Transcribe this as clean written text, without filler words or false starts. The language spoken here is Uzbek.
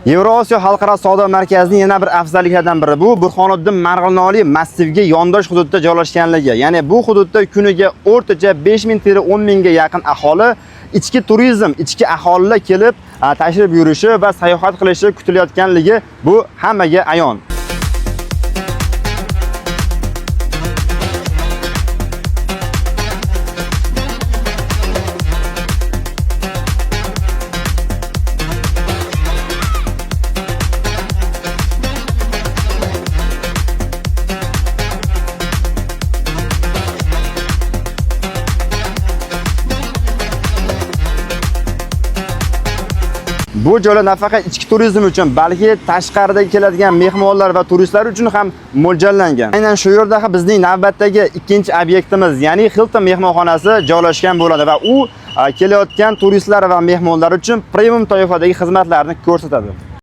Yevrosiyo xalqaro savdo markazining yana bir afzalliklaridan biri bu Burxoniddin Marg'ilonli massivga yondosh hududda joylashganligi. Ya'ni bu hududda kuniga o'rtacha 5000-10 mingga yaqin aholi, ichki turizm, ichki aholilar kelib tashrif buyurishi va sayohat qilishi kutilayotganligi bu hammaga ayon. Bu joylar nafaqat ichki turizm uchun, balki tashqaridan keladigan mehmonlar va turistlar uchun ham mo'ljallangan. Aynan shu yerda bizning navbatdagi ikkinchi obyektimiz, ya'ni Hilton mehmonxonasi joylashgan bo'ladi va u kelayotgan turistlar va mehmonlar uchun premium toifadagi xizmatlarni ko'rsatadi.